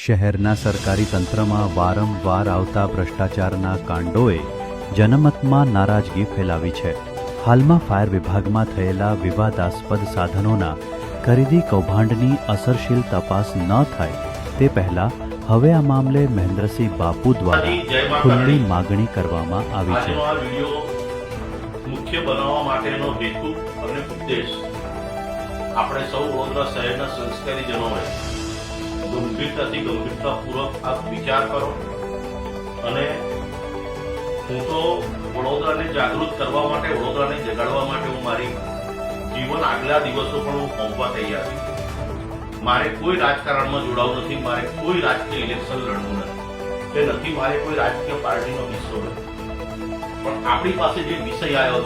શહેરના સરકારી તંત્રમાં વારંવાર આવતા ભ્રષ્ટાચારના કાંડોએ જનમતમાં નારાજગી ફેલાવી છે. હાલમાં ફાયર વિભાગમાં થયેલા વિવાદાસ્પદ સાધનોના ખરીદી કૌભાંડની અસરશીલ તપાસ ન થાય તે પહેલા હવે આ મામલે મહેન્દ્રસિંહ બાપુ દ્વારા ખુલ્લી માગણી કરવામાં આવી છે. મુખ્ય બનાવવા માટેનો હેતુ અને ઉદ્દેશ આપણે સૌ વડોદરા શહેરના સંસ્કારીજનોએ ગંભીરતાપૂર્વક આ વિચાર કરો. અને હું તો વડોદરાને જાગૃત કરવા માટે, વડોદરાને જગાડવા માટે હું મારી જીવન આગલા દિવસો પણ હું પહોંચવા તૈયાર છું. મારે કોઈ રાજકારણમાં જોડાવું નથી, મારે કોઈ રાજકીય ઇલેક્શન લડવું નથી, કે નથી મારે કોઈ રાજકીય પાર્ટીનો હિસ્સો નથી. પણ આપણી પાસે જે વિષય આવ્યો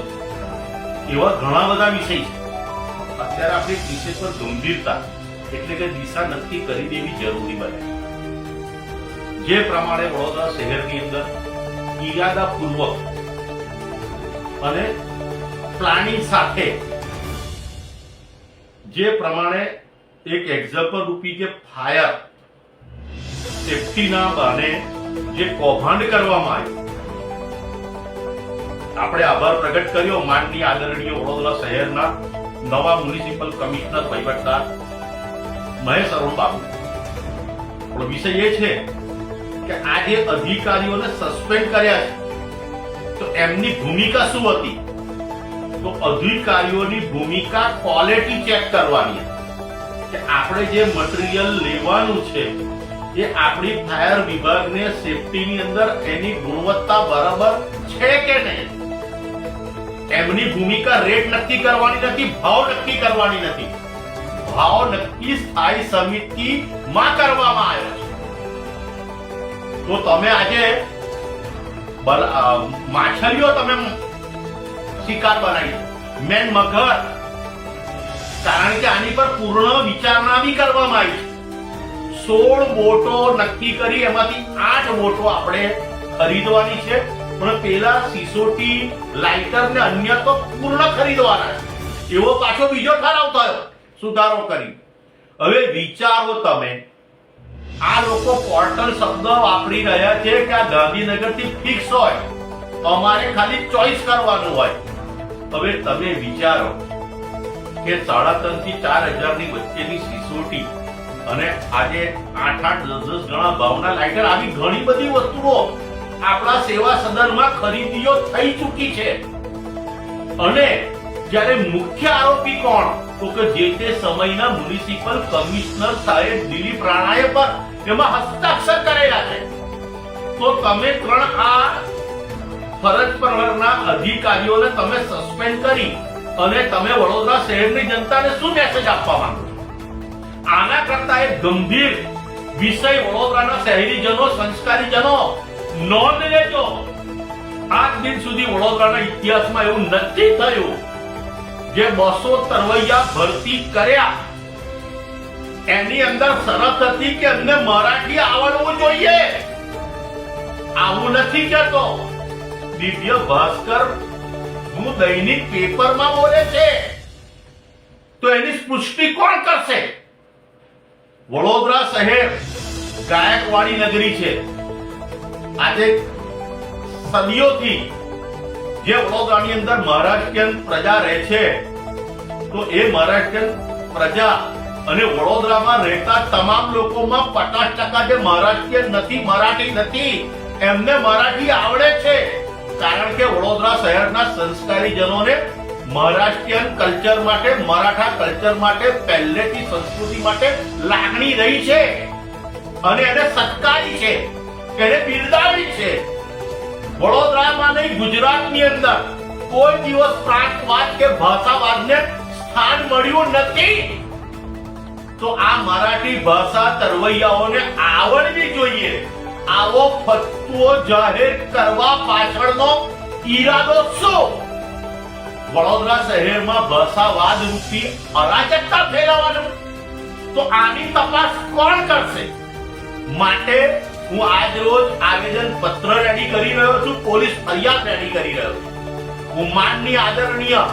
છે એવા ઘણા બધા વિષય છે. અત્યારે આપણે વિષય પર ગંભીરતા એટલે કે દિશા નક્કી કરી દેવી જરૂરી બને. જે પ્રમાણે વડોદરા શહેરની અંદર ઇરાદાપૂર્વક અને પ્લાનિંગ સાથે જે પ્રમાણે એક એક્ઝામ્પલ રૂપી જે ફાયર સેફટીના બહાને જે કૌભાંડ કરવામાં આવ્યું, આપણે આભાર પ્રગટ કર્યો માનનીય આદરણીય વડોદરા શહેરના નવા મ્યુનિસિપલ કમિશનર વહીવટદાર મહેશ અરુણ બાબુ. પણ વિષય એ છે કે આ જે અધિકારીઓને સસ્પેન્ડ કર્યા છે તો એમની ભૂમિકા શું હતી? તો અધિકારીઓની ભૂમિકા ક્વોલિટી ચેક કરવાની કે આપણે જે મટીરીયલ લેવાનું છે એ આપણી ફાયર વિભાગને સેફટીની અંદર એની ગુણવત્તા બરાબર છે કે નહીં. એમની ભૂમિકા રેટ નક્કી કરવાની નથી, ભાવ નક્કી કરવાની નથી. ભાવ નક્કી સ્થાયી સમિતિમાં કરવામાં આવ્યો છે. તો તમે આજે માછલીઓ તમે શિકાર બનાવી, મેન મગર, કારણ કે આની પર પૂર્ણ વિચારણા બી કરવામાં આવી છે. 16 બોટો નક્કી કરી, એમાંથી 8 બોટો આપણે ખરીદવાની છે, પણ પેલા સિસોટી, લાઇટર ને અન્ય તો પૂર્ણ ખરીદવાના છે. એવો પાછો બીજો ઠરાવ થયો સુધારો કરી. હવે વિચારો તમે, આ લોકો પોર્ટલ શબ્દ વાપરી રહ્યા છે કે આ ગાંધીનગર થી ફિક્સ હોય, અમારે ખાલી ચોઈસ કરવાનું હોય. હવે તમે વિચારો કે 3.5 થી 4,000 ની વચ્ચેની સિસોટી અને આજે 8-10 ગણા ભાવના લાઇટર, આવી ઘણી બધી વસ્તુઓ આપણા સેવા સદનમાં ખરીદીઓ થઈ ચૂકી છે. અને જ્યારે મુખ્ય આરોપી કોણ? તો કે જે તે સમયના મ્યુનિસિપલ કમિશનર સાહેબ દિલીપ રાણાએ પર એમાં હસ્તાક્ષર કરેલા છે. તો તમે 3 આ ફરજ પરના અધિકારીઓને તમે સસ્પેન્ડ કરી અને તમે વડોદરા શહેરની જનતાને શું મેસેજ આપવા માંગો? આના કરતા એક ગંભીર વિષય વડોદરાના શહેરીજનો, સંસ્કારીજનો નોંધ લેજો. આજ દિન સુધી વડોદરાના ઇતિહાસમાં એવું નથી થયું જે 200 તરવૈયા ભરતી કર્યા એની અંદર શરત હતી કે એમને મરાઠી આવડવું જોઈએ. આવું નથી કહેતો. દિવ્ય ભાસ્કર હું દૈનિક પેપરમાં બોલે છે તો એની પુષ્ટિ કોણ કરશે? વડોદરા શહેર ગાયકવાડી નગરી છે. આજે સદીઓથી જે વડોદરાની અંદર મહારાષ્ટ્રીયન પ્રજા રહે છે, તો એ મહારાષ્ટ્રીયન પ્રજા અને વડોદરામાં રહેતા તમામ લોકોમાં 50% જે મહારાષ્ટ્રીયન નથી, મરાઠી નથી, એમને મરાઠી આવડે છે. કારણ કે વડોદરા શહેરના સંસ્કારીજનોને મહારાષ્ટ્રીયન કલ્ચર માટે, મરાઠા કલ્ચર માટે પહેલેથી સંસ્કૃતિ માટે લાગણી રહી છે અને એને સત્કારી છે, એને બિરદાવી છે. વડોદરામાં નહીં, ગુજરાતની અંદર કોઈ દિવસ પ્રાંતવાદ કે ભાષાવાદને સ્થાન મળ્યું નથી. તો આ મરાઠી ભાષા તરવૈયાઓને આવડવી જોઈએ. આવો ફતવો જાહેર કરવા પાછળનો ઈરાદો શું? વડોદરા શહેરમાં ભાષાવાદ રૂપી અરાજકતા ફેલાવવાનું. તો આની તપાસ કોણ કરશે? માટે હું આજ રોજ આવેદન પત્ર રેડી કરી રહ્યો છું, પોલીસ ફરિયાદ રેડી કરી રહ્યો છું. હું માનનીય આદરણીય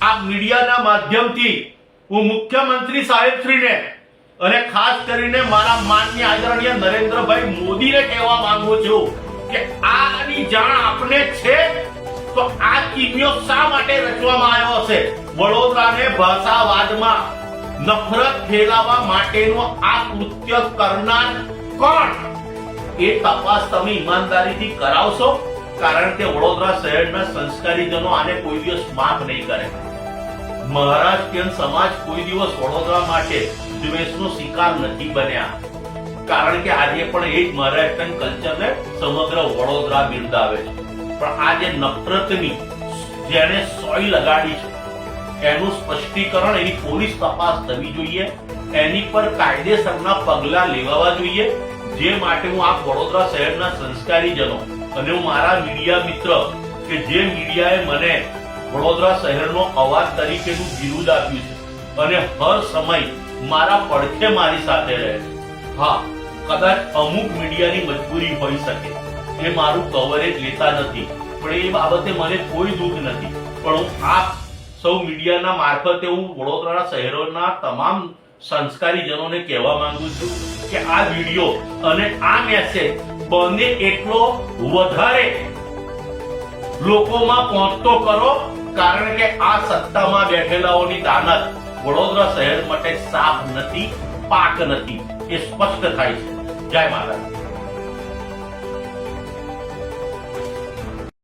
આ મીડિયાના માધ્યમથી હું મુખ્યમંત્રી સાહેબશ્રીને અને ખાસ કરીને મારા માનનીય આદરણીય નરેન્દ્રભાઈ મોદીને કહેવા માંગુ છું કે આની જાણ આપને છે તો આ કિમિયો શા માટે રચવામાં આવ્યો છે? વડોદરાને ભાષાવાદમાં નફરત ફેલાવવા માટેનું આ કૃત્ય કરનાર કોણ એ તપાસ તમે ઈમાનદારીથી કરાવશો? કારણ કે વડોદરા શહેરના સંસ્કારીજનો આને કોઈ દિવસ માફ નહીં કરે. મહારાષ્ટ્રીયન સમાજ કોઈ દિવસ વડોદરા માટે દ્વેષનો શિકાર નથી બન્યા, કારણ કે આજે પણ એ જ મહારાષ્ટ્રીયન કલ્ચરને સમગ્ર વડોદરા બિરદાવે છે. પણ આ જે નફરતની જેને સોય લગાડી છે એનું સ્પષ્ટીકરણ, એની પોલીસ તપાસ થવી જોઈએ, એની પર કાયદેસરના પગલા લેવા જોઈએ. જે માટે હું આ વડોદરા શહેરના સંસ્કારીજનો અને હું મારા મીડિયા મિત્ર કે જે મીડિયાએ મને વડોદરા શહેરનો અવાજ તરીકેનું બિરુદ આપ્યું છે અને હર સમય મારા પડખે મારી સાથે રહે છે. હા, કદાચ અમુક મીડિયાની મજબૂરી હોઈ શકે, એ મારું કવરેજ લેતા નથી, પણ એ બાબતે મને કોઈ દુઃખ નથી. પણ હું આપ સૌ મીડિયાના મારફતે હું વડોદરા શહેરોના તમામ સંસ્કારીજનોને કહેવા માંગુ છું કે આ વિડીયો અને આ મેસેજ બને એટલો વધારે લોકોમાં પહોંચતો કરો, કારણ કે આ સત્તામાં બેઠેલાઓની દાનત વડોદરા શહેર માટે સાફ નથી, પાક નથી, એ સ્પષ્ટ થાય છે. જય મહારાજ.